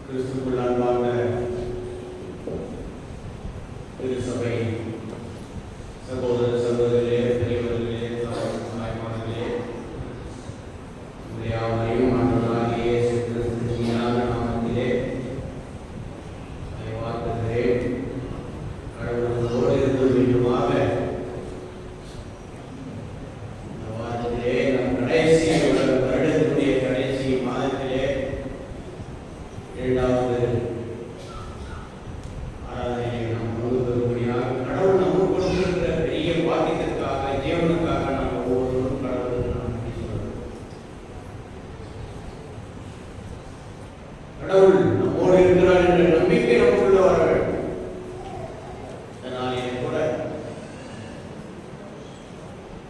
கிறிஸ்துவுக்குள் அன்பார்ந்த திருச்சபை சகோதர சகோதரிகளே, பெரியவர்களே, தாய்மார்களே, யாவரையும் ஆண்டவராகிய இயேசு கிறிஸ்துவின் நாமத்திலே வாழ்த்துகிறேன். கடவுளோடு இருந்து மீண்டுமாக இந்த வாரத்திலே நம் கடைசி வருடத்தினுடைய கடைசி மாதத்திலே 7வது ஆராதனையை நாம் பங்கு பெறும்படியாக கடவுள் நமக்கு கொடுத்திருக்கிற பெரிய வாக்கியத்திற்காக ஜீவனுக்காக நாம் ஒவ்வொருவரும் கடவுளுக்கு நன்றி சொல்கிறோம். கடவுள் நம்மோடு இருக்கிறார் என்ற நம்பிக்கை நமக்குள்ள வர வேண்டும். இதனாலே கூட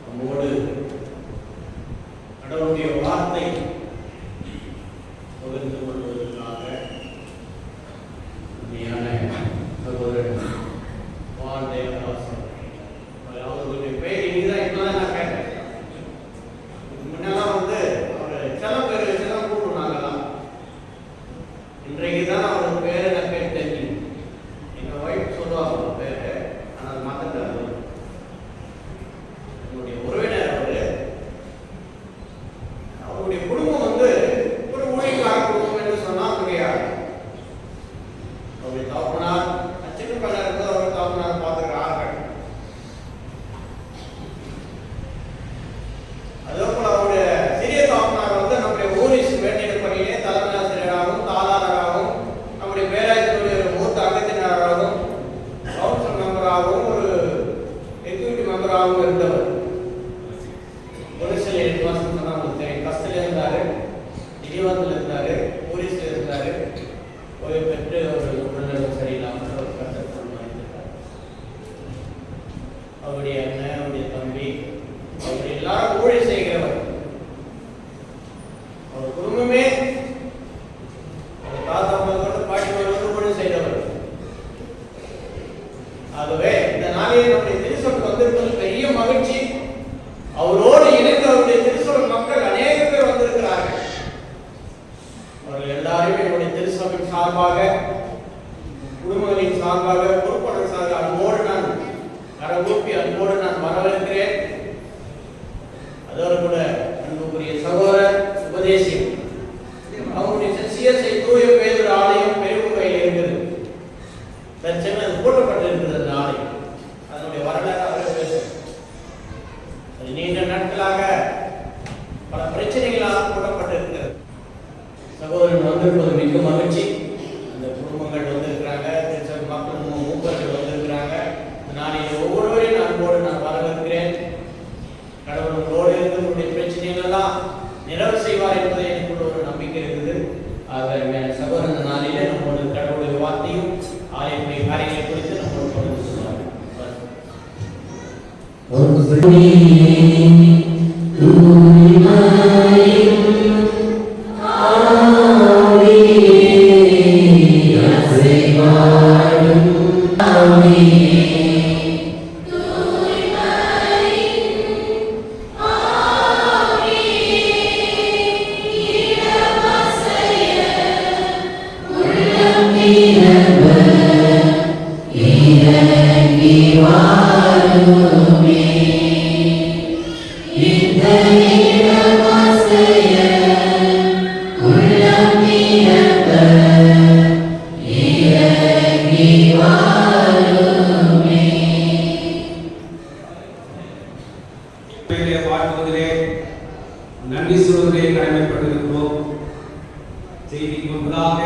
நம்மோடு கடவுளுடைய வார்த்தை பகிர்ந்து கொள்வதற்காக சகோதரன் வான் தேவதாசன் அவர்களுடைய பெயர் இனிதான் இப்பதான் நான் கேட்டேன். முன்னெல்லாம் அவர் சில பேர் வச்சுதான் கூப்பிடுனாங்கலாம். இன்றைக்கு தான் அவர் பேரை நான் கேட்டேன். எங்க ஒய்ஃப் சொல்லுவாங்க பேரு, ஆனால் மாத்திட்டாரு. என்னுடைய உறவினர் அவருடைய குடும்பம் ஒரு ஊழியக்கார குடும்பம் என்று சொன்னால் கிடையாது. அவருடைய தாப்பனார் சின்ன பையனா இருந்து அவர் தாப்பனார் பார்த்துக்கிறார்கள். அதே போல அவருடைய சிறிய தாப்பனார் நம்முடைய ஊரின் வேண்டிய பணியிலே தலைமை ஆசிரியராகவும் தாளாளராகவும் நம்முடைய பேராயத்தினுடைய மூத்த அங்கத்தினராகவும் கவுன்சில் மெம்பராகவும் ஒரு எக்ஸிக்யூட்டிவ் மெம்பராகவும் இருந்தவர். ஒரு சில 8 மாசம் தான் கஸ்தில் இருந்தாரு, திரிவாந்தில் இருந்தாரு, போலீஸ்ல இருந்தாரு. ஓய்வு பெற்று ஒரு உடல்நலம் சரியில்லாமல் ஒரு கஷ்டத்தில் வாங்கியிருக்காரு. அவருடைய அண்ணன், அவருடைய தம்பி, அவர் எல்லாரும் ஊழியர் செய்கிறவர். அவர் குடும்பமே தாத்தா பாட்டி ஊழியர் செய்கிறவர். ஆகவே இந்த நாளில் நம்முடைய திருச்சபைக்கு வந்திருப்பது பெரிய மகிழ்ச்சி. அவரோடு இணைந்து அவருடைய திருச்சபை மக்கள் அநேக பேர் வந்திருக்கிறார்கள். அவர்கள் எல்லாருமே என்னுடைய திருச்சபையின் சார்பாக, குடும்பங்களின் சார்பாக, பொறுப்பாளர் சார்பாக அன்போடு நான் கரகூப்பி அன்போடு நான் வரவேற்கிறேன். அதோடு கூட அன்புக்குரிய சகோதரர் உபதேசியம் அவருடைய சிஎஸ்ஐ தூய பேதுரு ஆலயம் பெருமுகையில் இருக்கிறது. தற்சமயம் அது போட்டப்பட்டிருக்கிறது. அந்த ஆலயம் அதனுடைய வரலாறு அவரே பேசும். நீண்ட நாட்களாக பல பிரச்சனைகளால் போடப்பட்டிருக்கிறது. சகோதரன் வந்திருப்பது மிக மகிழ்ச்சி. அந்த குடும்பங்கள் வந்திருக்கிறாங்க, திருச்சபை மக்கள் மூப்பர்கள் வந்திருக்கிறாங்க. நாளில் ஒவ்வொருவரையும் அன்போடு நான் வரவேற்கிறேன். கடவுளோடு இருந்து உங்களுடைய பிரச்சனைகள் எல்லாம் நிறைவு செய்வார் என்பதை எனக்குள்ள ஒரு நம்பிக்கை இருக்குது. ஆக சகோதரன் நாளிலே நம்மளோட கடவுளுடைய வார்த்தையும் ஆலயத்துடைய காரியங்களை குறித்து நம்மளோட தொடர்ந்து சொல்லுவாங்க. நன்றி சொல்வதை கடமைப்பட்டிருக்கிறோம். செய்திக்கு முன்பதாக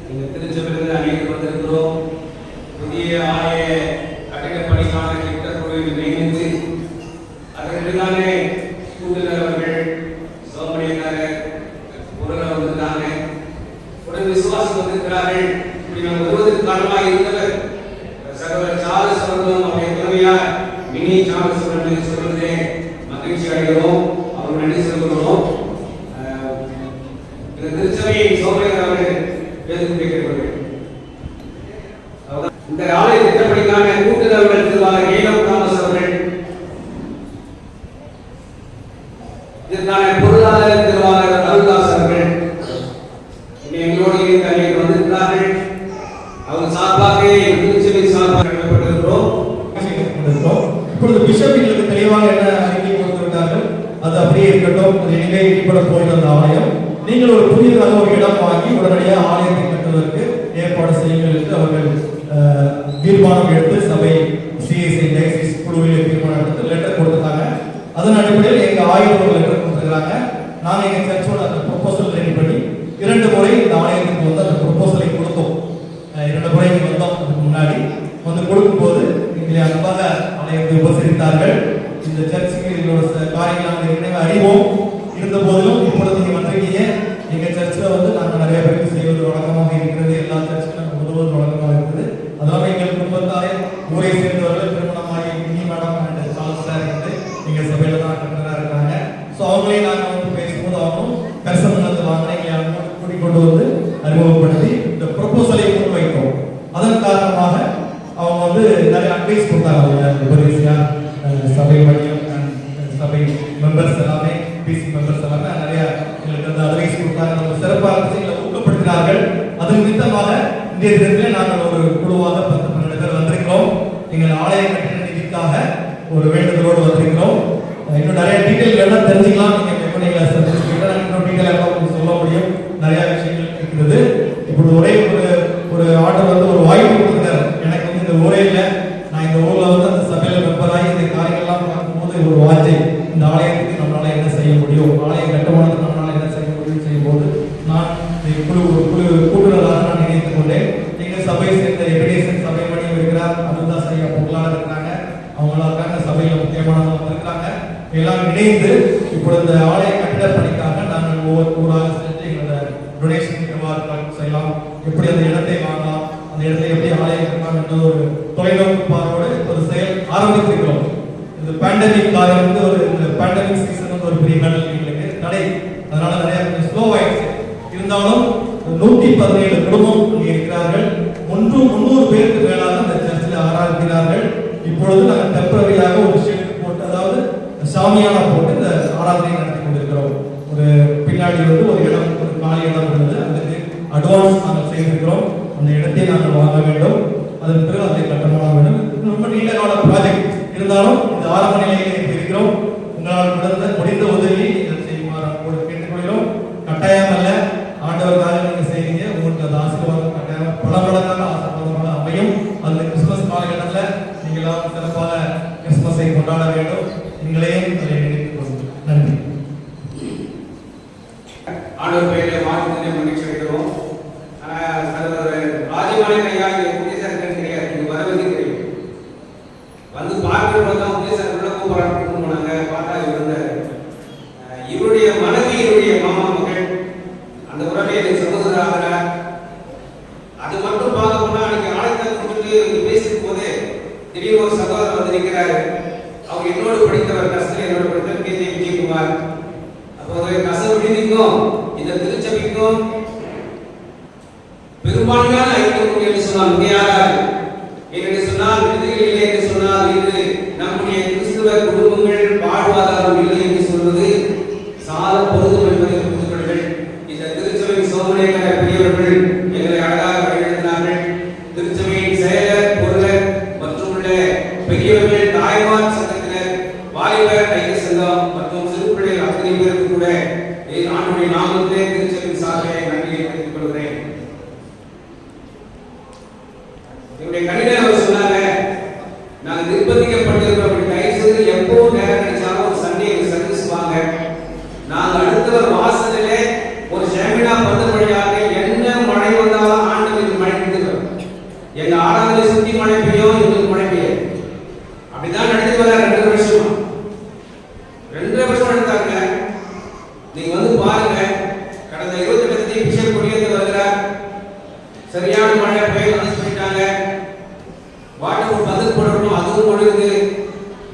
இந்த திருச்சபையில் அனைவரும் வந்திருக்கிறோம். புதிய ஆலய கட்டடப் பணிக்கான திட்டக்குழுவில் இணைந்து அதற்கான கூட்டுநர் அவர்கள் சோமணியக்காரர் உடனே வந்திருக்காங்க. உடன் விசுவாசம் வந்திருக்கிறார்கள். இப்படி நாம் வருவதற்கு காரணமாக இருந்தவர் சகோதரர் சார்லஸ் அவர்களும் அவருடைய தலைமையார் மினி சார்லஸ் அவர்கள் சொல்வதே மகிழ்ச்சி அடைகிறோம். அவர் நன்றி சொல்கிறோம். இந்த திருச்சபையை சோமணியக்காரர் அவர்கள் பேசுகிறார்கள். இந்த ஆலய திட்டப்பணிக்கான கூட்டுநர்கள் திருவாளர் ஏலம் தாமஸ் அவர்கள், இதற்கான பொருளாதார திருவாளர் அருள்தாஸ் அவர்கள் எங்களோடு இருந்து தெளிவாக என்ன அறிக்கை கொடுத்திருக்கார்கள் அது அப்படியே இருக்கட்டும். இனிமே இடிபட போகிற அந்த ஆலயம் நீங்கள் ஒரு புதியதாக ஒரு இடம் வாங்கி உடனடியாக ஆலயத்தை கட்டுவதற்கு ஏற்பாடு செய்யுங்கள் என்று அவர்கள் தீர்மானம் எடுத்து சபை சிஎஸ்ஐ டைசிஸ் குழுவில் தீர்மானம் எடுத்து லெட்டர் கொடுத்துருக்காங்க. அதன் அடிப்படையில் எங்க ஆயிரம் ஒரு லெட்டர் கொடுத்துருக்காங்க. நாங்கள் எங்க சர்ச்சோட அந்த ப்ரொபோசல் ரெடி பண்ணி 2 முறை இந்த ஆலயத்துக்கு வந்து அந்த ப்ரொபோசலை கொடுத்தோம். 2 முறை வந்தோம். அதுக்கு முன்னாடி வந்து கொடுக்கும்போது எங்களை அன்பாக ஆலயத்தை உபசரித்தார்கள். இந்த சர்ச்சுக்கு எங்களோட காரியங்கள் நாங்கள் ஏற்கனவே அறிவோம். இருந்த போதிலும் இப்பொழுது நீங்க வந்திருக்கீங்க. எங்க சர்ச்சில் வந்து நாங்கள் நிறைய பேருக்கு செய்வது வழக்கமாக இருக்கிறது. எல்லா சர்ச்சுக்கும் நாங்கள் உதவுவது வழக்கமாக இருக்குது. அதனால எங்கள் குடும்பத்தாரே ஊரை சேர்ந்தவர்கள் திருமணமாகி mini madam and Salz sir வந்து எங்க சபையில தான் கண்டரா இருக்காங்க. ஸோ அவங்களையும் நாங்கள் வந்து பேசும்போது அவங்களும் பெருசமங்கலத்தில் வாங்கின எங்களை கூட்டிக் கொண்டு வந்து அறிமுகப்படுத்தி இந்த ப்ரொபோசலை முன் வைத்தோம். அதன் காரணமாக அவங்க வந்து நிறைய அட்வைஸ் கொடுத்தாங்க. உபதேசியா சபை வழியம் சபை மெம்பர்ஸ் எல்லாமே பிசி மெம்பர்ஸ் எல்லாமே நிறைய எங்களுக்கு வந்து அட்வைஸ் கொடுத்தாங்க. நம்ம சிறப்பாக எங்களை ஊக்கப்படுத்தினார்கள். அதன் நிமித்தமாக இன்றைய தினத்திலே நாங்கள் ஒரு குழுவாக 10-12 பேர் வந்திருக்கிறோம். எங்கள் ஆலய கட்டிட நிதிக்காக ஒரு வேண்டுதலோடு வந்திருக்கிறோம். இன்னும் நிறைய டீட்டெயில் எல்லாம் தெரிஞ்சுக்கலாம். நீங்க எங்களை சந்திச்சுக்கிட்டா இன்னும் டீட்டெயில் எல்லாம் சொல்ல முடியும். நிறைய விஷயங்கள் இருக்கிறது. இப்படி ஒரே ஒரு ஆர்டர் வந்து ஒரு வாய்ப்பு கொடுத்தாரு. எனக்கு வந்து இந்த ஊரே இல்லை, நான் இந்த ஊர்ல வந்து அந்த சபையில மெம்பராகி இந்த காரியங்கள்லாம் பார்க்கும்போது ஒரு வாஞ்சை, இந்த ஆலயத்துக்கு நம்மளால என்ன செய்ய முடியும், ஆலயம் கட்டுமானத்துக்கு நம்மளால என்ன செய்ய முடியும் செய்யும்போது நான் கூட்டுறதாக நான் நினைத்துக் கொண்டேன். எங்க சபையை சேர்ந்த எபிடேசன் சபை மணியும் இருக்கிறார், அதுதான் சரியா பொருளாளர் இருக்கிறாங்க, அவங்களாக்காங்க சபையில முக்கியமானவங்க இருக்கிறாங்க. எல்லாம் இணைந்து இப்பொழுது இந்த ஆலய கட்டிட பணிக்காக நாங்கள் ஒவ்வொரு ஊராக சென்று எங்களோட டொனேஷன் எவ்வாறு செய்யலாம், எப்படி அந்த இடத்தை வாங்கலாம், அந்த இடத்தை எப்படி ஆலயம் கட்டலாம் என்ற ஒரு தொலைநோக்கு பார்வையோடு ஒரு செயல் ஆரம்பித்திருக்கிறோம். இந்த பேண்டமிக் காலம் வந்து இந்த பேண்டமிக் சீசன் வந்து ஒரு பெரிய எங்களுக்கு தடை, அதனால நிறைய கொஞ்சம் ஸ்லோ ஆயிடுச்சு. இருந்தாலும் 117 குடும்பம் இங்கே இருக்கிறார்கள். 300 பேருக்கு மேலாக இந்த சர்ச்சில் ஆராதிக்கிறார்கள். இப்பொழுது நாங்கள் டெம்பரரியாக ஒரு ஷெட் போட்டு, அதாவது சாமியானா போட்டு இந்த ஆராதனை நடத்தி கொண்டிருக்கிறோம். ஒரு பின்னாடி வந்து ஒரு இடம், ஒரு காலி இடம் உள்ளது. அதுக்கு அட்வான்ஸ் நாங்கள் செய்திருக்கிறோம். அந்த இடத்தை நாங்கள் வாங்க வேண்டும். அதன் பிறகு அதை கட்டணமாக வேண்டும். ரொம்ப நீண்ட கால ப்ராஜெக்ட் இருந்தாலும் இந்த ஆரம்ப நிலையிலே இருக்கிறோம். உங்களால் முடிந்த உதவியை நீங்கள் செய்யுமாறு கேட்டுக்கொள்கிறோம். கட்டாயம் அல்ல, ஆண்டவர்காக நீங்க செய்றீங்க. உங்களுக்கு அந்த ஆசீர்வாதம் கட்டாயம் பல மடங்காக ஆசீர்வாதமாக அமையும். அந்த கிறிஸ்துமஸ் காலகட்டத்தில் நீங்கள் எல்லாம் சிறப்பாக கிறிஸ்துமஸை கொண்டாட வேண்டும். நீங்களையும் நினைத்துக் கொள்ளுங்கள். நன்றி. ஆண்டவர் பெயரை வாழ்த்துதலை மகிழ்ச்சி அடைகிறோம். ராஜமானிய ஐயா உபதேசர்கள் கிடையாது, இங்க வரவே தெரியும். வந்து பார்க்கிறவங்க தான் உபதேசர்கள் கூப்பிட்டு போனாங்க. பார்த்தா இருந்தாரு. இவருடைய மனைவி இவருடைய மாமா மகள், அந்த உறவை எனக்கு சகோதரராக. அது மட்டும் பார்க்க போனா அன்னைக்கு ஆலயத்தை கொடுத்துட்டு பேசிக்கும் போது திடீர்னு ஒரு சகோதரர் வந்து நிற்கிறாரு. அவர் என்னோடு படித்தவர், கஷ்டம் என்னோட படித்தவர் கே. விஜயகுமார். அப்போது கசவு விடுதிக்கும் இந்த திருச்சபைக்கும் பெரும்பான்மையான ஐக்கியம் என்று சொன்னால் உண்மையாக என்று சொன்னால் விடுதிகள் இல்லை என்று சொன்னால் இன்று நம்முடைய கிறிஸ்துவ குடும்பங்கள் வாழ்வாதாரம் இல்லை என்று சொல்வது சால பொருந்தும் என்பதை புரிந்து கொள்ளுங்கள். இந்த திருச்சபையின் சோதனைக்கார பெரியவர்கள் எங்களை அழகாக வழிநடத்தினார்கள். திருச்சபையின் செயலர், பொருளர் மற்றும் உள்ள பெரியவர்கள், தாய்மார் சங்கத்தினர், வாலிபர் ஐக்கிய சங்கம் மற்றும் சிறுபிள்ளைகள் அத்தனை பேருக்கு கூட ஆண்டுடைய நாமத்திலே திருச்சபையின் சார்பிலே நன்றியை தெரிவித்துக் கொள்கிறேன். என்னுடைய கணிதர் அவர் சொன்னாங்க, நாங்கள் நிர்பந்திக்கப்பட்டிருக்கிறோம், தயவு செய்து எப்பவும் நேரம் கிடைச்சாலும் ஒரு சண்டே சர்வீஸ் வாங்க. நாங்கள் அடுத்தவர் வாசலிலே ஒரு ஷேமினா பந்து வழியாக என்ன மழை வந்தாலும் ஆண்டவருக்கு மழை பெய்யும். எங்க ஆராதனை சுத்தி மழை பெய்யும், எங்களுக்கு மழை பெய்யும். அப்படிதான் நடத்தி வர 2 வருஷமா 2 வருஷம் நடத்தாங்க. நீங்க வந்து பாருங்க, கடந்த 28 பிஷப் கொடியேந்து வருகிறார். சரியான மழை பெய்ய சொல்லிட்டாங்க. வாட்டர் பதில் போடணும், அதுவும் முடியுது.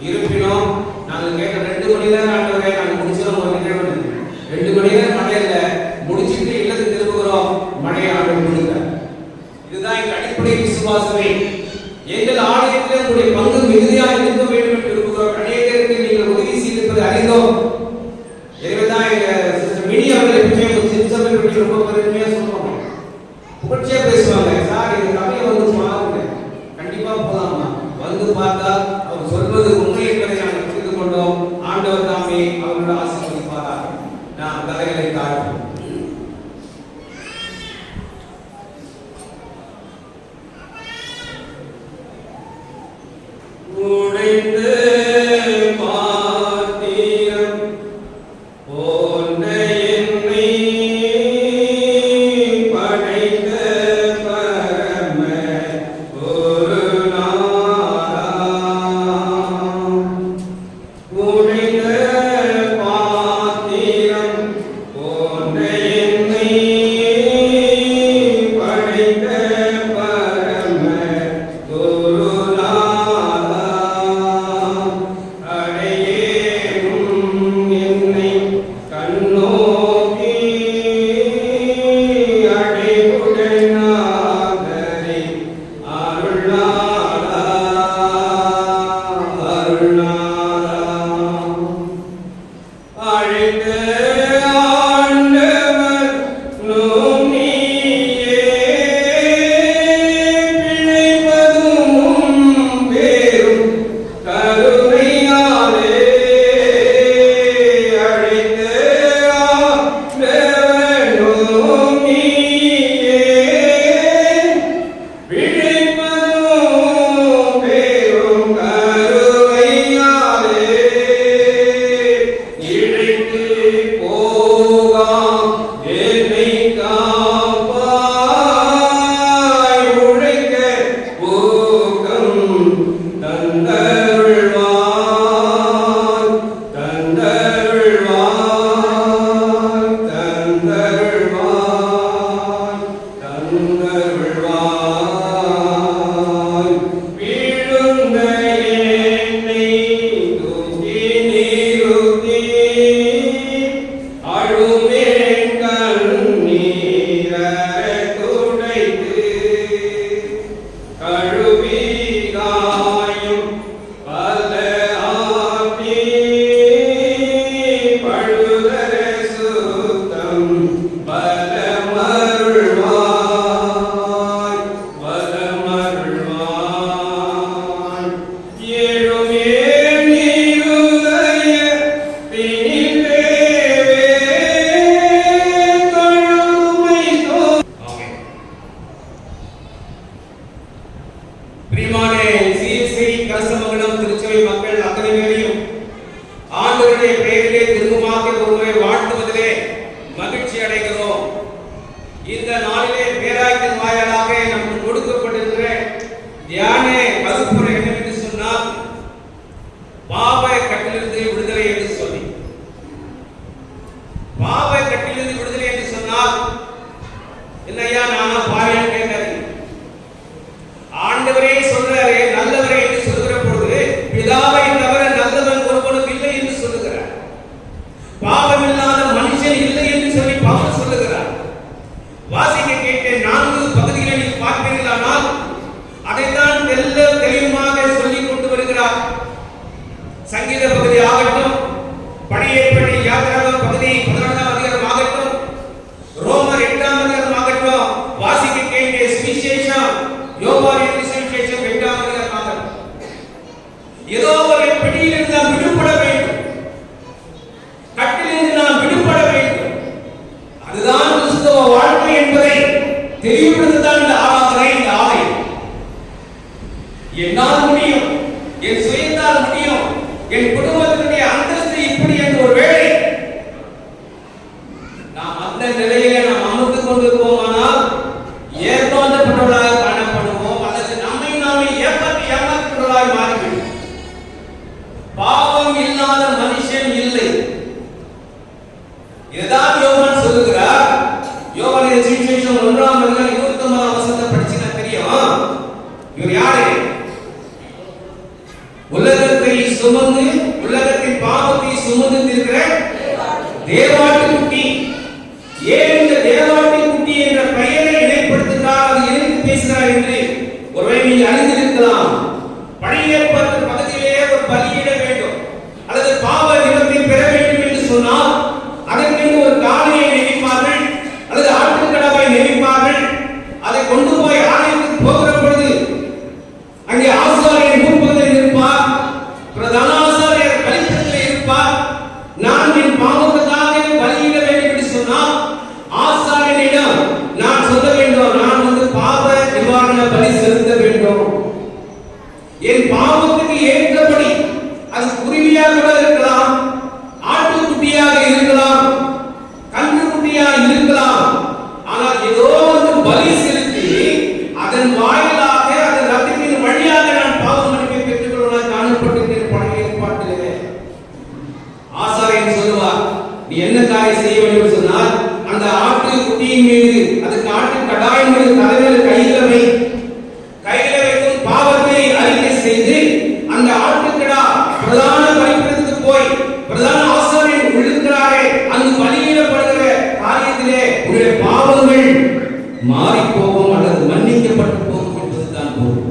இருப்பினும் நாங்கள் கேட்ட 2 மணி நேரம் ஆண்டவரே நாங்கள் முடிச்சிடும். 2 மணி நேரம் மழை இல்லை, முடிச்சுட்டு இல்லத்துக்கு திரும்புகிறோம், மழையை ஆண்டு முடிக்கிறார். இதுதான் எங்கள் அடிப்படை விசுவாசமே. எங்கள் ஆலயத்தில் உங்களுடைய பங்கு மிகுதியாக இருக்க வேண்டும் என்று விரும்புகிறோம். அநேகருக்கு நீங்கள் உதவி செய்திருப்பதை அறிந்தோம். எனவேதான் எங்க சிஸ்டர் மினி அவர்கள் எப்பவுமே சிறுசபை பற்றி ரொம்ப பெருமையா சொல்லுவாங்க, புகழ்ச்சியா பேசுவாங்க. சார் இந்த கதையை வந்து பாருங்க, கண்டிப்பா போலாமா, வந்து பார்த்தா அவர் சொல்வது உண்மை என்பதை நாங்கள் புரிந்து கொண்டோம். ஆண்டவருடைய பெயரிலே திரும்பமாக ஒருவரை வாழ்த்துவதிலே மகிழ்ச்சி அடைகிறோம். இந்த நாளிலே பேராயத்தின் வாயிலாக நமக்கு கொடுக்கப்பட்டிருக்கிற தியான கருப்பொருள் என்னவென்று சொன்னால் பாவ கட்டிலிருந்து விடுதலை என்று சொல்லி. பாவ கட்டிலிருந்து விடுதலை என்று சொன்னால் என்னையா நானா பாவின்னு கேட்காதீங்க. ஆண்டவரே சொல்றாரே நல்லவரே என்று சொல்கிற பொழுது பிதாவை தவிர நல்லவன் ஒருவனும் இல்லை என்று சொல்லுகிறார். பாவமில்லாத மனுஷன் இல்லை என்று சொல்லி பவுல் சொல்லுகிறார். வாசிக்க கேட்ட 4 பகுதிகளை நீங்கள் பார்ப்பீர்களானால் அதைத்தான் தெளிவாக சொல்லிக் கொண்டு வருகிறார். சங்கீத பகுதி ஆகட்டும், பணியேற்படி யாத்திராகம பகுதி 11ஆம் அதிகாரம் ஆகட்டும், ரோமர் 8ஆம் அதிகாரம் ஆகட்டும், வாசிக்க கேட்ட சுவிசேஷம் யோவானின் சுவிசேஷம் 8ஆம் அதிகாரம் ஆகட்டும், ஏதோ ஒரு பிடியிலிருந்து நாம் விடுபட வேண்டும், கட்டிலிருந்து நாம் விடுபட வேண்டும். அதுதான் கிறிஸ்தவ வாழ்க்கை என்பதை தெளிவுபடுத்தத்தான் இந்த ஆராதனை, இந்த ஆலயம். என்னால் முடியும், என் சுயத்தால் முடியும், என் குடும்பத்தினுடைய அந்தஸ்து இப்படி என்று ஒரு வேளை நாம் அந்த நிலையிலே நாம் அமர்ந்து கொண்டிருப்போமானால் ஏமாற்றப்பட்டவர்களாக காணப்படுவோம், அல்லது நம்மை நாமே ஏமாற்றப்பட்டவர்களாக மாறிவிடும். பாவம் இல்லாத மனுஷன் இல்லை. இதுதான் யோவான் சொல்லுகிறார். யோவானின் சுவிசேஷம் 1ஆம் அதிகாரம் 29ஆம் வசனத்தை படிச்சீங்கன்னா தெரியும். இவர் யாரு? உலகத்தை சுமந்து உலகத்தின் பாவத்தை சுமந்து இருக்கிற தேவாட்டுக்குட்டி. ஏன் இந்த தேவாட்டுக்குட்டி என்ற பெயரை இணைப்படுத்துகிறார், அது இணைத்து பேசுகிறார் என்று ஒருவேளை நீங்கள் அறிந்திருக்கலாம். பணியேற்பட்ட பகுதியிலே ஒரு பலியிட வேண்டும் அல்லது பாவ நிவர்த்தி பெற வேண்டும் என்று சொன்னால் அதற்கு ஒரு காளையை நினைப்பார்கள் அல்லது ஆட்டுக்கடாவை நினைப்பார்கள். அதை கொண்டு போய் ஆலயத்துக்கு போகிற பொழுது அங்கே ஆசாரியர் முன்பகுதியில் இருப்பார், பிரதான ஆசாரியர் பலிபீடத்தில் இருப்பார். நான் என் பாவத்துக்காக பலியிட வேண்டும் என்று சொன்னால் ஆசாரியனிடம் நான் சொல்ல வேண்டும், நான் பாவ நிவாரண பலி செலுத்த வேண்டும். என் பாவத்துக்கு ஏற்றபடி அது குருவியாக கூட இருக்கலாம், ஆட்டுக்குட்டியாக இருக்கலாம், கன்றுக்குட்டியாக இருக்கலாம். ஆனால் ஏதோ ஒரு பலி செலுத்தி அதன் வாயிலாக அதன் ரத்தத்தின் வழியாக நான் பாவ மன்னிப்பை பெற்றுக் கொள்வதாக காணப்பட்டிருக்கிற பழைய ஏற்பாட்டிலே ஆசாரியன் சொல்லுவார், நீ என்ன காரியம் செய்ய வேண்டும் சொன்னால் அந்த ஆட்டு குட்டியின் மீது அதுக்கு ஆட்டு கடாயின் மீது தலைமையில கையில வைக்கும் பாவத்தை அறிக்கை செய்து அந்த ஆட்டுக்கடா பிரதான பலிபீடத்துக்கு போய் பிரதான ஆசாரியன் உள்ளுக்கிறாரே அங்கு பலியிடப்படுகிற காரியத்திலே உங்களுடைய பாவங்கள் மாறி போகும் அல்லது மன்னிக்கப்பட்டு போகும் என்பதுதான் பொருள்.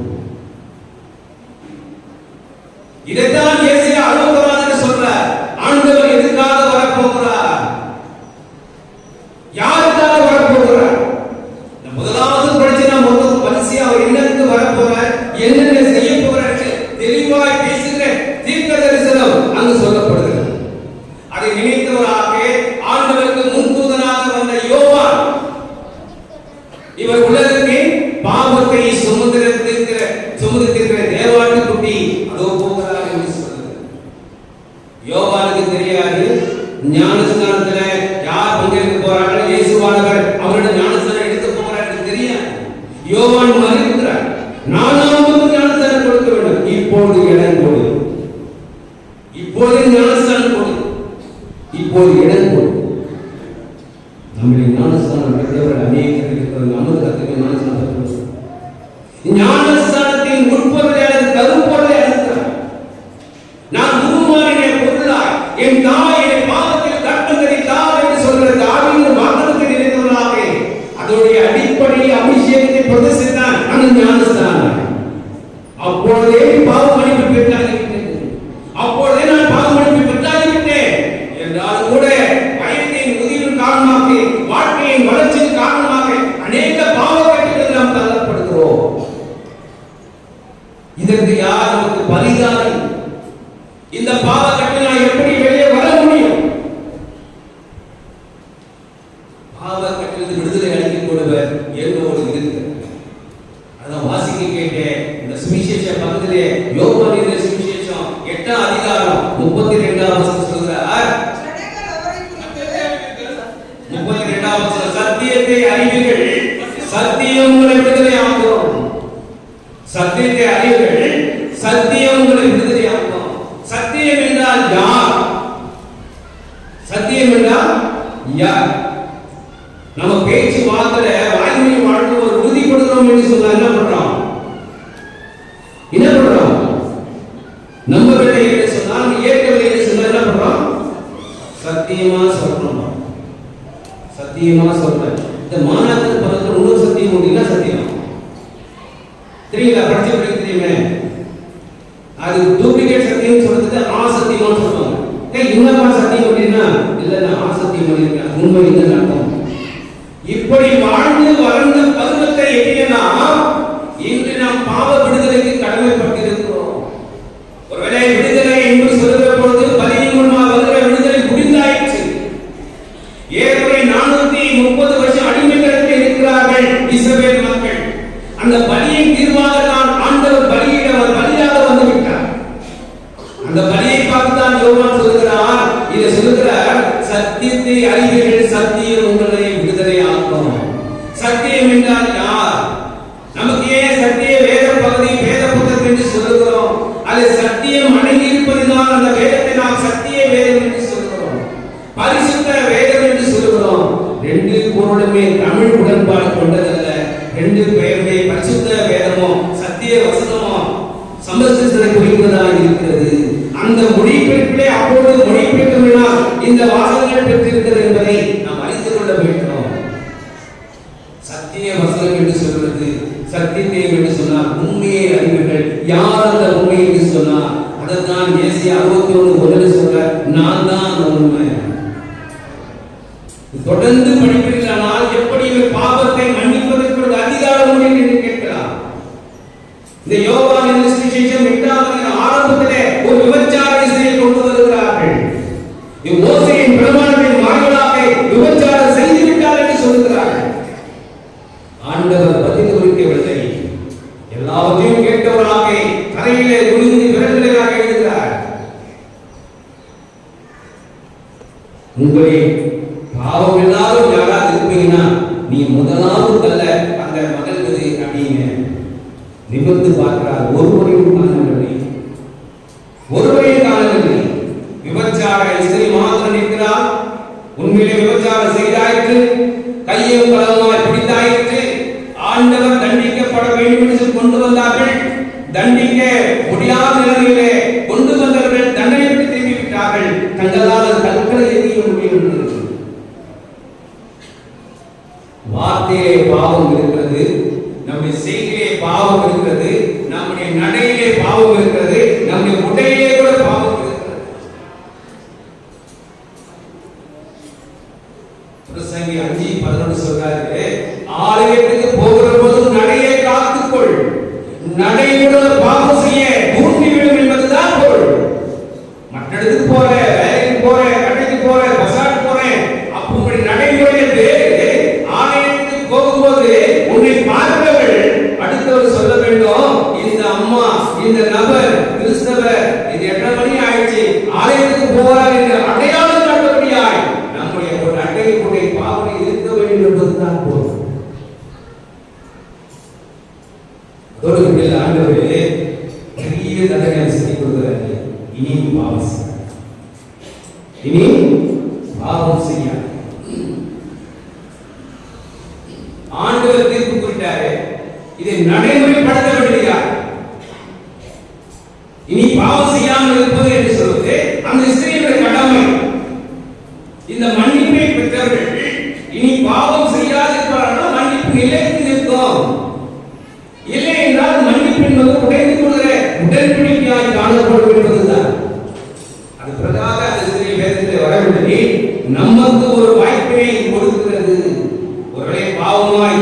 இதைத்தான் இயேசு அழுத்தமாக சொல்றார். ஆண்டவர் எதுக்காக வரப்போகிறார், யாருக்காக வரப்போகிறார்? முதலாவது படிச்சா மொத்தம் பரிசையா அவர் என்னன்னு வரப்போறார், என்னென்ன செய்ய போறார் தெளிவாய் பேசுகிற தீர்க்க தரிசனம் அங்கு சொல்லப்படுகிறது. அதை நினைத்தவராக ஆண்டவருக்கு முன்தூதனாக வந்த யோவான் இவர் உலகத்திலே பாவத்தை சுமந்திருக்கிற தேவாட்டுக்குட்டி அதோ போகிறார் என்று சொல்லுகிறார். யோவானுக்கு தெரியாது ஞானஸ்நானத்துல யார் பங்கேற்க போறார்கள், இயேசுவானவர் அவருடைய ஞானஸ்நானம் எடுத்து போகிறார் என்று தெரியாது. யோவான் மறுக்கிறார், நானாவது ஞானஸ்நானம் கொடுக்க வேண்டும், இப்போது இடம் கொடு, இப்போது ஞானஸ்நானம் கொடு, இப்போது இடம் கொடு. நம்முடைய ஞானஸ்நானம் பெற்றவர்கள் அநேகர் இருக்கிறது. நமது கருத்துக்கு ஞானஸ்நானம் ஞானஸ்நானத்தின் உட்பொருளை அல்லது கருப்பொருளை அளிக்கிறார். நான் உருமாறின பொருளாய் என் தாய் என்னை பாவத்தில் கட்டுங்கரித்தார் என்று சொல்கிற தாவீதின் வாக்குறுதி நிறைந்தவனாக அதனுடைய அடிப்படை அபிஷேகத்தை பிரதேசித்தான் அந்த ஞானஸ்நானம். அப்பொழுதே பாவ மன்னிப்பு பெற்றாகிவிட்டேன், அப்பொழுதே நான் பாவ மன்னிப்பு பெற்றாகிவிட்டேன் என்றாலும் கூட பயத்தின் உதவியின் காரணமாக வாழ்க்கையின் வளர்ச்சியின் காரணமாக அநேக பாவ கட்டுகளில் நாம் தள்ளப்படுகிறோம். இதற்கு யார் நமக்கு பரிகாரம்? இந்த பாவ கட்டினால் எப்படி வெளியே வர சத்தியத்தை அறிவீர்கள், சத்தியம் உங்களை விடுதலையாக்கும். சத்தியத்தை அறிவீர்கள், சத்தியம் உங்களை விடுதலையாக்கும். சத்தியம் என்றால் யார்? சத்தியம் என்றால் யார்? நம்ம பேச்சு வார்த்தை வாய்மொழி வாழ்க்கை ஒரு உறுதி கொடுக்கிறோம் என்று சொன்னா என்ன பண்றோம்? நம்பவில்லை என்று சொன்னால், ஏற்கவில்லை என்று சொன்னால் என்ன பண்றோம்? சத்தியமா சொல்றோம். சத்தியமா சொல்றேன். இந்த மாநாட்டுக்கு பக்கத்துல இன்னொரு சத்தியம் உண்டு. என்ன சத்தியம் தெரியுங்களா? படிச்சு தெரியுமே. அது டூப்ளிகேட் சத்தியம் சொல்றது ஆசத்தியமா சொல்லுவாங்க. என்னப்பா சத்தியம் அப்படின்னா, இல்ல நான் ஆசத்தியம் பண்ணிருக்கேன், உண்மை என்ன அர்த்தம்? இப்படி வாழ்ந்து வளர்ந்த பருவத்தை எட்டினா இன்று நாம் பாவ விடுதலைக்கு கடமைப்பட்டிருக்கிறோம். ஒருவேளை விடுதலை என்று சொல்லுகிற பொழுது பலியின் மூலமாக வருகிற விடுதலை முடிந்தாயிற்று. ஏற்கனவே 430 வருஷம் அடிமைத்தனத்தில் இருக்கிறார்கள் இஸ்ரவேல் மக்கள். அந்த பலியின் தீர்வாக தான் ஆண்டவர் பலியாக வந்து விட்டார். அந்த பலியை பார்த்து தான் யோவான் சொல்கிறார், இதை சொல்கிறார், சத்தியத்தை அறிவீர்கள், சத்தியம் உங்களை விடுதலை ஆக்கும். சத்தியம் என்றால் யார்? நமக்கு ஏன் சத்திய வேத பகுதி வேத புத்தகம் என்று சொல்லுகிறோம்? அது சத்தியம் அடங்கி இருப்பதுதான் அந்த வேதத்தை நாம் சத்திய வேதம் என்று சொல்லுகிறோம், பரிசுத்த வேதம் என்று சொல்லுகிறோம். ரெண்டு பொருளுமே தமிழ் உடன்பாடு கொண்டதல்ல. ரெண்டு பெயருமே பரிசுத்த வேதமோ சத்திய வசனமோ சமஸ்கிருதத்தை குறிப்பதாக இருக்கிறது. அந்த மொழிபெயர்ப்பிலே அப்போது மொழிபெயர்ப்பினால் இந்த வாசகங்கள் பெற்றிருக்கிறது என்பதை நாம் அறிந்து கொள்ள வேண்டும். சத்திய வசனம் என்று சொல்றது, சத்தியத்தை என்று சொன்னார், உண்மையை அறிவீர்கள். யார் அந்த உண்மை என்று சொன்னார்? அதைத்தான் ஏசாயா 61:1 சொல்ற, நான் தான் அந்த உண்மை. தொடர்ந்து படிப்பீர்களானால் எப்படி பாவத்தை மன்னிப்பதற்கு ஒரு அதிகாரம் உண்டு என்று கேட்கிறார். இந்த யோவான் என்ற சுவிசேஷம் 8ஆம் ஆரம்பத்திலே ஒரு விபச்சார ஸ்திரியை கொண்டு வருகிறார்கள். மோசேயின் பிரமாணத்தின் வாயிலாக விபச்சாரம் செய்து விட்டார் என்று சொல்கிறார்கள். ஆண்டவர் பதில் குறிக்கவில்லை. எல்லாவற்றையும் கேட்டவராக கரையிலே குனிந்து விரல்களாக எழுதுகிறார். உங்களை பாவம் இல்லாத யாராவது இருப்பீங்கன்னா நீ முதலாவது அல்ல அந்த மகள் மீது அப்படின்னு நிமிர்ந்து பார்க்கிறார். ஒருவரையும் காணவில்லை, ஒருவரையும் காணவில்லை. விபச்சார ஸ்திரீ மாத்திரம் நிற்கிறார். உண்மையிலே விபச்சாரம் செய்தாயிற்று, கையும் களவுமாய் பிடித்தாயிற்று. ஆண்டவர் தண்டிக்கப்பட வேண்டும் என்று கொண்டு வந்தார்கள். தண்டிக்க முடியாத நிலையிலே கொண்டு வந்தவர்கள் தண்டனைக்கு திரும்பி விட்டார்கள். தங்களால் கற்களை எரிய முடியும். வார்த்தையிலே பாவம் இருக்கிறது, நம்முடைய செய்கையிலே பாவம் இருக்கிறது, நம்முடைய நடையிலே பாவம் இருக்கிறது, நம்முடைய உடையிலே கூட பாவம் இருக்கிறது. பிரசங்கி 5:11 சொல்றாரு, ஆலயத்துக்கு போகிற போது நடையை காத்துக்கொள், நடையுடன் பாவம் செய்ய மூர்த்தி விடும் என்பதுதான் பொருள். மற்ற இடத்துக்கு போற, வேலைக்கு போற, கடைக்கு போற, பசாருக்கு போறேன், அப்போ உங்களுடைய நடைமுறை ஆலயத்துக்கு போகும்போது உன்னை பார்ப்பவர்கள் அடுத்தவர் சொல்ல வேண்டும், இந்த அம்மா இந்த நபர் கிறிஸ்தவர், இது 8 மணி ஆயிடுச்சு, ஆலயத்துக்கு போறார் என்று அடையாளம் காட்டக்கூடியாய் நம்முடைய ஒரு அட்டையுடைய பாவனை இருக்க வேண்டும் என்பதுதான் பொருள். அதோடு ஆண்டவரே பெரிய தண்டனை செய்து கொடுக்கிறாரு. இனி பாவம் செய்ய, இனி பாவம் செய்ய ஆண்டவர் தீர்ப்பு குறித்தாரு. இதை நடைமுறைப்படுத்த வேண்டியதா? இனி பாவம் செய்யாமல் இருப்பது என்று சொல்வது அந்த ஸ்திரீயுடைய கடமை. இந்த மன்னிப்பை பெற்றவர்கள் இனி பாவம் செய்யாதிருப்பார்கள். மன்னிப்பு நிலைத்து நிற்கும். இல்லை என்றால் மன்னிப்பு என்பது உடைந்து கொள்கிற உடன்படிக்கையாய் காணப்படும் என்பதுதான். அது பிரகார அந்த ஸ்திரீ வேதத்தில் வரவில்லை. நமக்கு ஒரு வாய்ப்பினை கொடுக்கிறது. ஒருவேளை பாவமாய்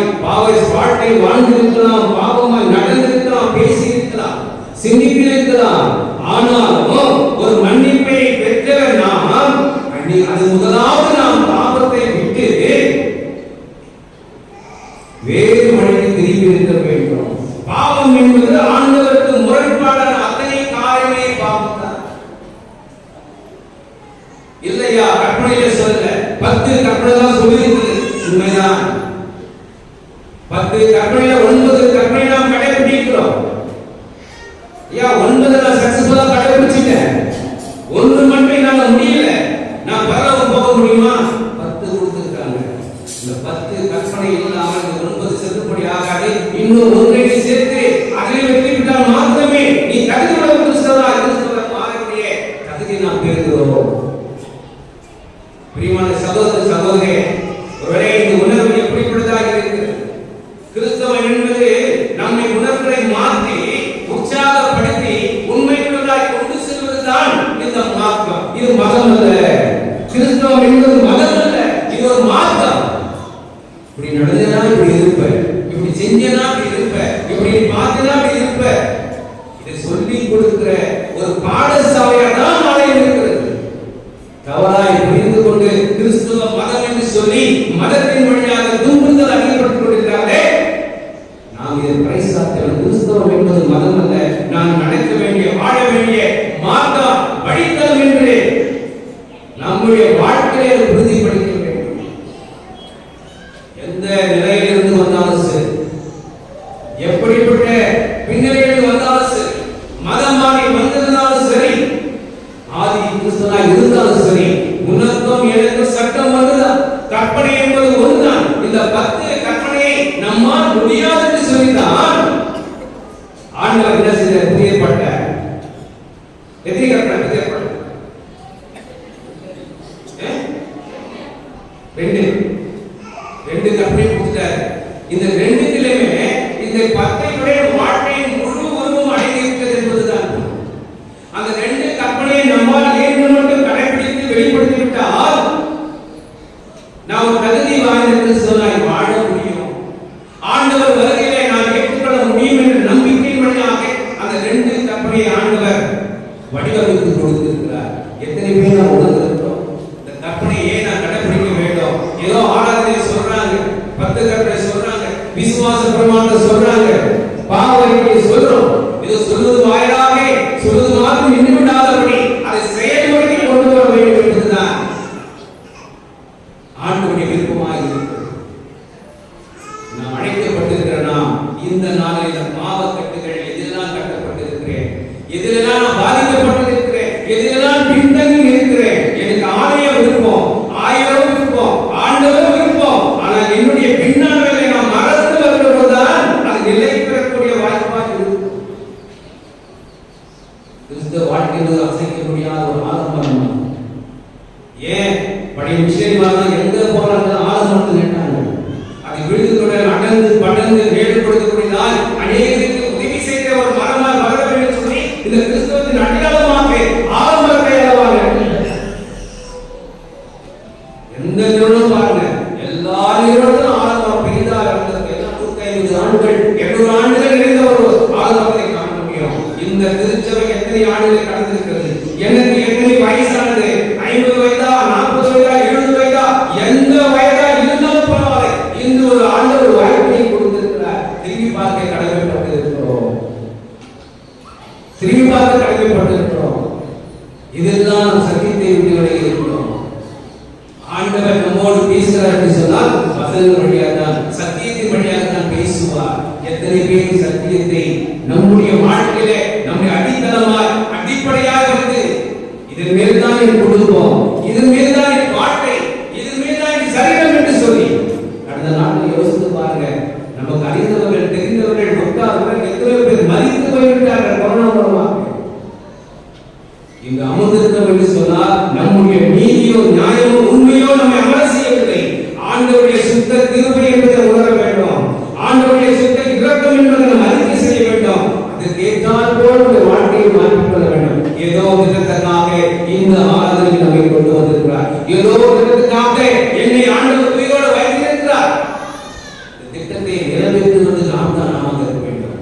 வாழ்க்கை வாழ்ந்திருக்கலாம், பாவமாய் நடந்திருக்கலாம், பேசியிருக்கலாம், சிந்தித்திருக்கலாம். ஆனாலும் ஒரு மன்னிப்பை பெற்ற நாம் அது முதலாவது நாம் பாவத்தை விட்டு வேறு வழியில் திரும்பி இருக்க வேண்டும். பாவம் என்பது ஆண்டவருக்கு முரண்பாடான அத்தனை காரியமே பாவம் தான். இல்லையா? கற்பனையில சொல்ல 10 கற்பனை தான் சொல்லியிருக்குது, உண்மைதான். 10 கற்பனையில 9 கற்பனை நாம் கடைபிடிக்கிறோம். ஐயா 9 நான் சக்சஸ்ஃபுல்லா கடைபிடிச்சிட்டேன், 1 மட்டும் நாங்க முடியல, நான் பரலோகம் போக முடியுமா? 10 கொடுத்துருக்காங்க. இந்த 10 கற்பனை இல்லாம இந்த 9 செல்லுபடி ஆகாது. இன்னும் ஒன்றை சேர்த்து அதில் வெற்றி பெற்றால் மாத்திரமே நீ தகுதியுள்ள கிறிஸ்தவ மாறக்கூடிய தகுதி நாம் பெறுகிறோம். பிரியமான சகோதர சகோதரே, ஒரே இந்த உணர்வு எப்படிப்பட்டதாக இருக்கிறது? கிறிஸ்தவம் என்பது நம்மை உணர்வுகளை மாற்றி உற்சாகப்படுத்தி உண்மைக்குள்ளாய் கொண்டு செல்வதுதான் இந்த மார்க்கம். இது மதம் அல்ல. கிறிஸ்தவம் என்பது மதம் அல்ல, இது ஒரு மார்க்கம். இப்படி நடந்தனா இப்படி இருப்ப, இப்படி செஞ்சனா இப்படி இருப்ப, இப்படி பார்த்தனா இப்படி இருப்ப, இதை சொல்லி கொடுக்கிற ஒரு பாடசாலையா தான் ஆலயம் இருக்கிறது. தவறாய் புரிந்து கொண்டு கிறிஸ்துவ மதம் என்று சொல்லி மதத்தின் வழியாக துன்புறுத்தல் அறியப்பட்டுக் கொண்டிருக்கிறார்களே, நாம் இதை பறைசாற்றல். கிறிஸ்தவம் என்பது மதம் அல்ல, நான் நடக்க வேண்டிய வாழ வேண்டிய மார்க்கம் வழித்தல் என்று நம்முடைய வாழ்க்கையை உறுதிப்படுத்த வேண்டும். எந்த நிலையிலிருந்து வந்தாலும் சரி, எப்படிப்பட்ட பின்னணியில் வந்தாலும் சரி, மதம் மாறி வந்திருந்தாலும் சரி, ஆதி கிறிஸ்தவனாய் இருந்தாலும் சரி, உனக்கும் எனக்கும் சட்டம் ஒன்றுதான், கற்பனை என்பது ஒன்றுதான். இந்த 10 கற்பனையை நம்மால் முடியாது என்று சொல்லித்தான் ஆண்டவர் என்ன செய்தார்? புதியப்பட்ட எத்தனை கற்பனை? புதியப்பட்ட 2 கற்பனை கொடுத்தார். இந்த 2த்திலுமே இந்த 10 வாழ்க்கையின் முழு உருவம் அடங்கியிருக்கிறது என்பதுதான். அந்த 2 கற்பனையை நம்மால் ஏற்று மட்டும் கடைபிடித்து வெளிப்படுத்தி விட்டால் நாம் ஒரு தகுதி வாய்ந்த கிறிஸ்தவனாய் வாழ முடியும். ஆண்டவர் வருகையிலே நான் ஏற்றுக்கொள்ள முடியும் என்ற நம்பிக்கையின் வழியாக அந்த 2 கற்பனையை ஆண்டவர் வடிவமைத்து கொடுத்திருக்கிறார். எத்தனை பேர் நாம் உணர்ந்திருக்கிறோம்? இந்த கற்பனையை ஏன் நான் கடைபிடிக்க வேண்டும்? ஏதோ ஆராதனை சொல்றாங்க, 10 கற்பனை சொல்றாங்க, விசுவாச பிரமாணத்தை சொல்றாங்க, பாவத்தை சொல்றோம். இது சொல்வது வாயிலாக சொல்வது மாத்திரம் நின்று விடாதபடி அதை செயல்முறைக்கு கொண்டு வர வேண்டும் என்பதுதான் ஆண்டவருடைய விருப்பமாக இருக்கிறது. நாம் அழைக்கப்பட்டிருக்கிற நாம் இந்த நாளில் இந்த பாவக்கட்டுகள் எதிலெல்லாம் கட்டப்பட்டிருக்கிறேன், எதிலெல்லாம் நான் பாதிக்கப்பட்டிருக்கிறேன், எதிலெல்லாம் பின்தங்கி இருக்கிறேன். எனக்கு ஆலயம் விருப்பம், ஆயிரம் விருப்பம், ஆண்டவர் விருப்பம், ஆனால் என்னுடைய பின்னாலே நாம் மறந்து வருவதுதான் அது நிலை பெறக்கூடிய வாய்ப்பாக இருக்கும். கிறிஸ்தவ வாழ்க்கையில் அசைக்க முடியாத ஒரு ஆலமரம். ஏன் பழைய மிஷனரிமார்கள் எங்க போறாங்க? ஆலமரத்தில் நட்டாங்க. அதை விழுதுகளுடன் அடர்ந்து படர்ந்து வேடு கொடுக்கக்கூடியதால் அநேகருக்கு உதவி செய்த ஒரு மரமாக வளர வேண்டும் சொல்லி இந்த கிறிஸ்தவத்தின் அடையாளமாக ஆலமரத்தை அளவாங்க. எந்த நிறுவனம் பாருங்க, எல்லா நிறுவனத்திலும் ஆலமரம் பெரிதா இருந்தது. 150 ஆண்டுகள் 200 ஆண்டுகள் இருந்த ஒரு ஆலமரத்தை காண முடியும். இந்த திருச்சபை எத்தனை ஆண்டுகள் கடந்திருக்கிறது? எனக்கு எத்தனை வயசானது? 50 வயதா, 40 வயதா, 70 வயதா, எந்த வயதா இருந்தாலும் பரவாயில்லை, இந்த ஒரு ஆண்டு ஒரு வாய்ப்பை கொடுத்திருக்கிறார். திரும்பி பார்க்க கடமைப்பட்டிருக்கிறோம், திரும்பி பார்க்க கடமைப்பட்டிருக்கிறோம். இதெல்லாம் சத்தியத்தை விட்டு இருக்கிறோம். ஆண்டவர் நம்மோடு பேசுகிறார் என்று சொன்னால் வசனங்கள் வழியாக தான், சத்தியத்தின் வழியாக தான் பேசுவார். எத்தனை பேர் சத்தியத்தை நம்முடைய வாழ்க்கையிலே நம்முடைய அடித்தளமாய் அடிப்படையாக இருந்து இதன் மேல் தான் என் குடும்பம், இதன் மேல் தான் என் வாழ்க்கை, இதன் மேல் தான் என் சரீரம் என்று சொல்லி கடந்த நாட்கள் யோசித்து பாருங்க. நமக்கு அறிந்தவர்கள் தெரிந்தவர்கள் ஒட்டாதவர்கள் எத்தனை பேர் மறித்து போய்விட்டார்கள் கொரோனா மூலமாக. இங்கு அமர்ந்திருக்கிறோம் என்று சொன்னால் நம்முடைய நீதியோ நியாயமோ உண்மையோ நம்மை அமர செய்யவில்லை. ஆண்டவருடைய சுத்த கிருபை என்பதை உணர வேண்டும். ஆண்டவருடைய சுத்த இரக்கம் என்பதை நாம் அறிக்கை செய்ய வேண்டும். அதற்கு ஏற்றால் போல் நம்முடைய வாழ்க்கையை மாற்றிக்கொள்ள வேண்டும். ஏதோ திட்டத்துக்காக இந்த ஆராதனை நம்மை கொண்டு வந்திருக்கிறார், ஏதோ திட்டத்துக்காக என்னை ஆண்டவர் உயிரோடு வைத்திருக்கிறார். இந்த திட்டத்தை நிறைவேற்றுவது நாம் தான் நாம இருக்க வேண்டும்.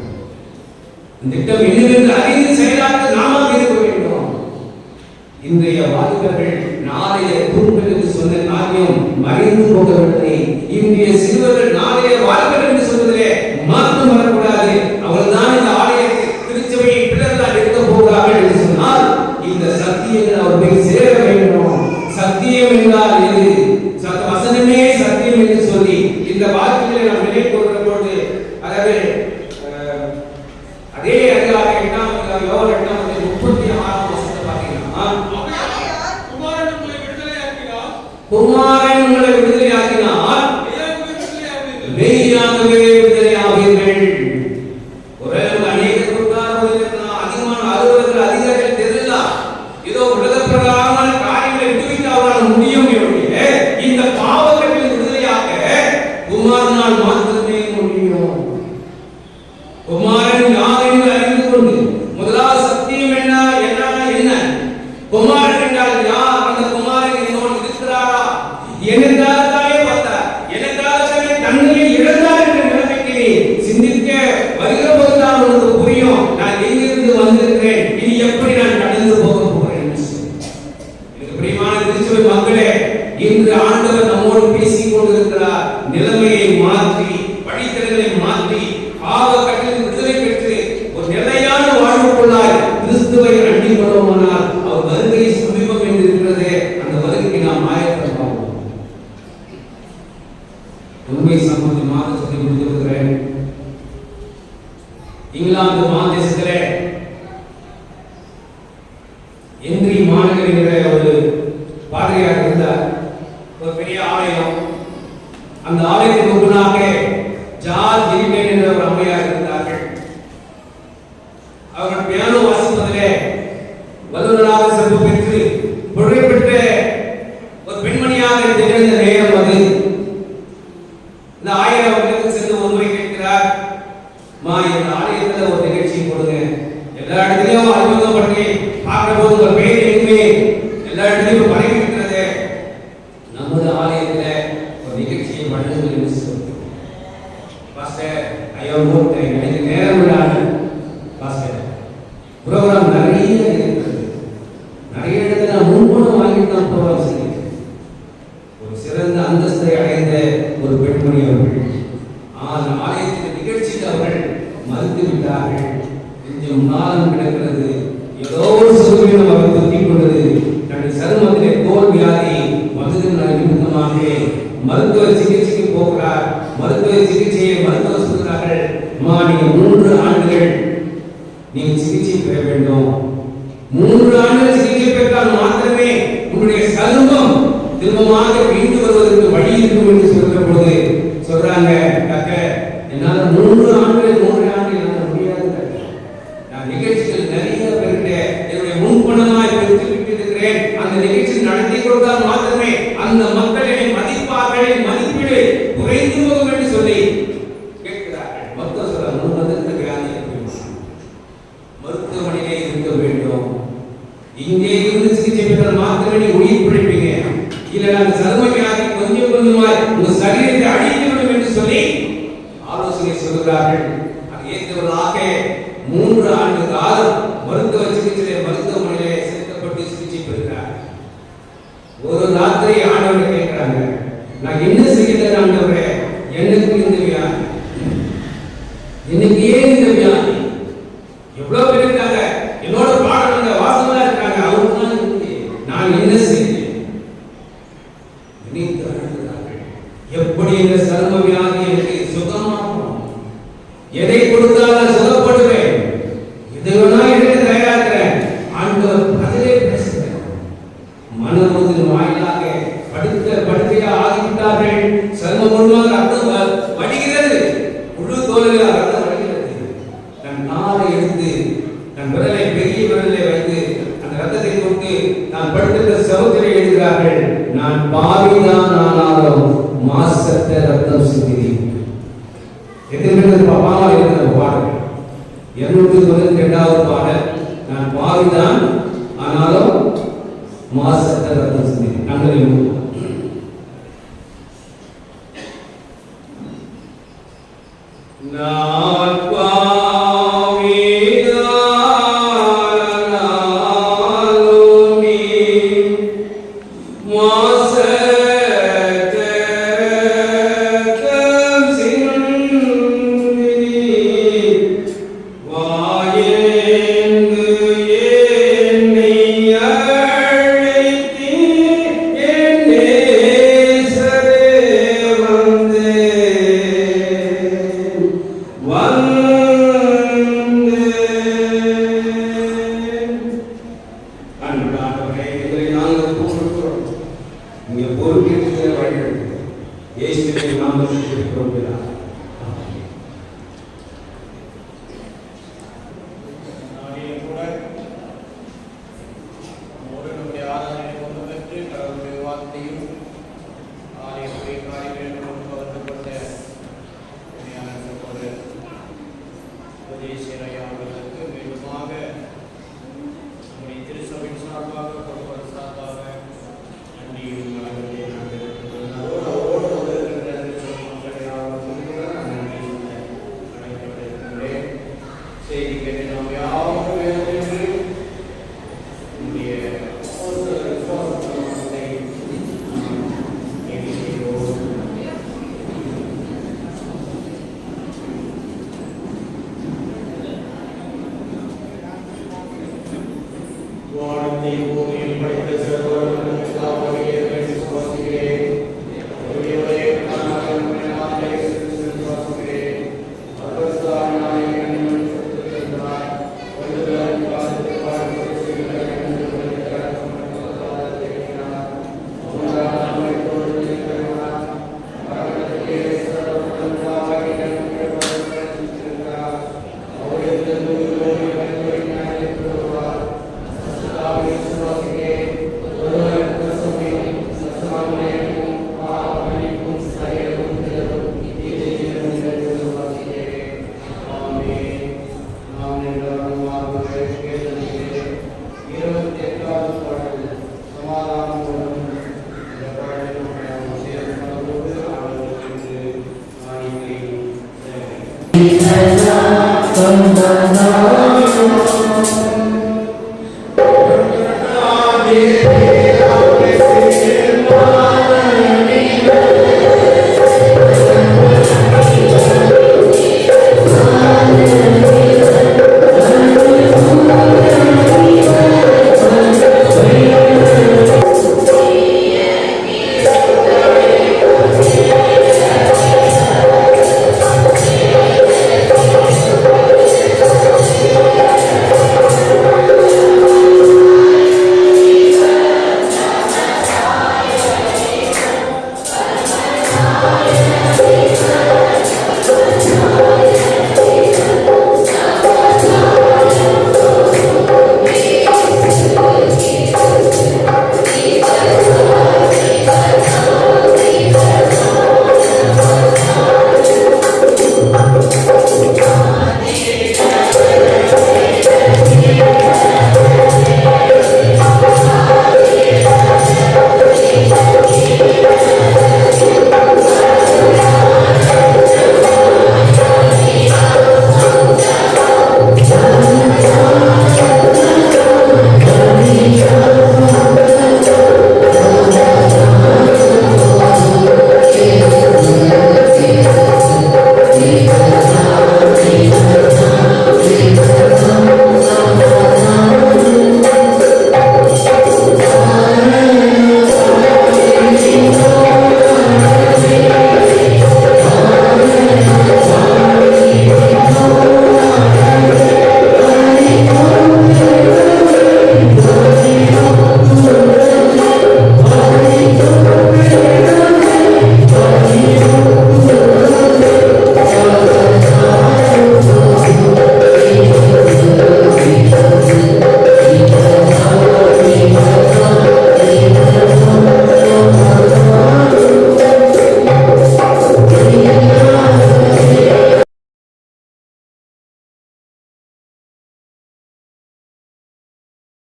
இந்த திட்டம் என்னவென்று அறிந்து செயலாக்க நாம இருக்க வேண்டும். இன்றைய வாலிபர்கள் நாளைய தூண்கள் என்று சொன்ன காரியம் மறைந்து போகவில்லை. இன்றைய சிறுவர்கள் நாளைய வாலிபர்கள் என்று சொன்னதிலே மாற்றம் வரக்கூடாது. அவர்கள் தான் இந்த ஆலயத்தை திருச்சபையை பிள்ளைகளாக இருக்க போகிறார்கள் என்று சொன்னால் இந்த சத்தியங்கள் அவர்கள் சேர வேண்டும். சத்தியம் என்றால் எது? வசனமே சத்தியம் என்று சொல்லி இந்த வார்த்தைகளை நாம் நிலை கொள்கிற பொழுது குமாரன் உங்களை விடுதலையாக்கினால் மெய்யாகவே விடுதலையாவீர்கள். ஒரே அநேக அதிகமான அலுவலர்கள் அதிகாரிகள் தெரியல, ஏதோ உலக பிரகாரமான காரியங்களை விட்டுவிட்டு அவரால் முடியும். இந்த பாவங்களில் விடுதலையாக குமாரனால் மாத்திரமே முடியும். குமாரன் யார் என்று அறிந்து கொண்டு முதலாவது சத்தியம் என்ன? குமாரன் என்றால் யார்? அந்த குமாரன் என்னோடு இருக்கிறாரா? எனக்காகவே வந்தார், எனக்காகவே தன்னை இழந்தார் என்ற நிலைமைக்கு சிந்திக்க வருகிற போதுதான் உங்களுக்கு புரியும், நான் எங்கிருந்து வந்திருக்கிறேன், இனி எப்படி நான் கடந்து போக போகிறேன். எனக்கு பிரியமான திருச்சபை மக்களே, இன்று ஆண்டவர் நம்மோடு பேசிக் கொண்டிருக்கிறார். நிலைமையை மாற்றி, வழித்தடங்களை மாற்றி, பாவ கட்டிலிருந்து விடுதலை பெற்று ஒரு நிலையான வாழ்வுக்குள்ளாய் கிறிஸ்துவை அண்டிக் கொள்வோமானால் அவர் வருகை சமீபம் என்று இருக்கிறது. அந்த வருகைக்கு நாம் ஆயத்தமாவோம். உண்மை சம்பந்தமாக சொல்லி கொடுத்திருக்கிறேன். இங்கிலாந்து மாதேசத்திலே எந்திரி மாநகரில் ஒரு பாதிரியார் இருந்தார். ஒரு பெரிய ஆலயம். அந்த ஆலயத்துக்கு முன்னாக ஜார்ஜ் ஜெரிமேன் என்ற ஒரு அம்மையார் இருந்தார்கள். அவர்கள் பியானோ வாசிப்பதிலே வல்லுநராக சிறப்பு பெற்று புகழ்பெற்ற ஒரு பெண்மணியாக திகழ்ந்த நேரம் அது. இந்த ஆயர் அவர்களுக்கு சென்று ஒரு முறை கேட்கிறார், இந்த ஆலயத்தில் ஒரு நிகழ்ச்சி போடுங்க, எல்லா இடத்துலையும் அறிமுகம் பண்ணி பார்க்கிற போது ஒரு பெயர் எங்குமே எல்லா இடத்துலையும் பரவி இருக்கிறது, நமது ஆலயத்தில் ஒரு நிகழ்ச்சியை பண்ணுங்கள் என்று சொல்லுங்க. பாஸ்டர், ஐயோ எனக்கு நேரம் விடாது பாஸ்டர், புரோகிராம் நிறைய இருக்கிறது, நிறைய இடத்துல முன்பணம் வாங்கிட்டு தான் புரோகிராம் செய்யுங்க. ஒரு சிறந்த அந்தஸ்தை அடைந்த ஒரு பெண்மணி அவர்கள் ஆலயத்தின் நிகழ்ச்சிக்கு அவர்கள் மறுத்து விட்டார்கள். கொஞ்சம் காலம் கிடக்கிறது, ஏதோ ஒரு சுகவீனம் அவர் தொத்திக் கொண்டது. தன்னுடைய சருமத்திலே தோல் வியாதி மதுவின் நிமித்தமாக மருத்துவ சிகிச்சைக்கு போகிறார். மருத்துவ சிகிச்சையை மருத்துவர் சொல்கிறார்கள், நீங்க 3 ஆண்டுகள் நீங்க சிகிச்சை பெற வேண்டும். 3 ஆண்டுகள் சிகிச்சை பெற்றால் மாத்திரமே உங்களுடைய சருமம் திரும்பமாக மீண்டு வருவதற்கு வழி இருக்கும் என்று சொல்கிற போது சொல்றாங்க, டாக்டர் என்னால 3 ஆண்டுகள் என்னால முடியாது. நான் நிகழ்ச்சிகள் நிறைய பெறுகிறேன், என்னுடைய முன்பணமாய் பெற்று விட்டிருக்கிறேன். அந்த நிகழ்ச்சி நடத்தி கொடுத்தால் மாத்திரமே அந்த மக்கள் என்னை மதிப்பார்கள், மதிப்பீடு குறைந்து போகும் என்று சொல்லி கேட்கிறார்கள். மருத்துவ சொல்ற மருத்துவமனையிலே இருக்க வேண்டும். இங்கே இருந்து சிகிச்சை பெற்றால் மாத்திரமே நீ உயிர் பிழைப்பீங்க, இல்ல அந்த சரும வியாதி கொஞ்சம் கொஞ்சமாய் உங்க சரீரத்தை அழித்துவிடும் என்று சொல்லி ஆலோசனை சொல்கிறார்கள். அது ஏற்றவர்களாக 3 ஆண்டு காலம் மருத்துவ சிகிச்சையிலே மருத்துவமனையிலே சேர்க்கப்பட்டு சிகிச்சை பெறுகிறார். ஒரு ராத்திரி ஆண்டவரை கேட்கிறாங்க, நான் என்ன செய்கிறேன் ஆண்டவரே, எனக்கு இந்த வியாதி, எனக்கு ஏன் இந்த வியாதி? எவ்வளவு பேர் இருக்காங்க, என்னோட பாடல்ல வாசமா இருக்காங்க, அவங்களுக்கு நான் என்ன செய்கிறேன்? எப்படி இந்த சர்ம வியாதி எனக்கு சுகமாகும்? எதை கொடுத்தாலும் சுகப்படுவேன், இதெல்லாம் எனக்கு தயாரிக்கிறேன். ஆண்டவர் பதிலே பேசுகிறேன். மனமுதின் வாயிலாக படுக்கையா ஆகிவிட்டார்கள். சர்மம் முழுவதும் ரத்தம் வடிகிறது, முழு தோலில் ரத்தம் வடிகிறது. தன் நாளை எடுத்து தன் விரலை பெரிய விரலை வைத்து அந்த ரத்தத்தை கொண்டு நான் படுத்திருந்த சவுத்திரை எழுதுகிறார்கள், நான் பாவிதான் ஆனாலும் மாசற்ற ரத்தம் சிந்தினேன். எதிர்ப்பு பாவமா இருக்கிற பாடல் 292வது பாடல், நான் பாவிதான் ஆனாலும் மாசற்ற ரத்தம் சிந்தினேன். நாங்கள் தீர்க்கத்தை வழிநடத்துங்க. இயேசுவின் நாமத்தில் ஜெபிக்கிறோம் பிதாவே. Sandana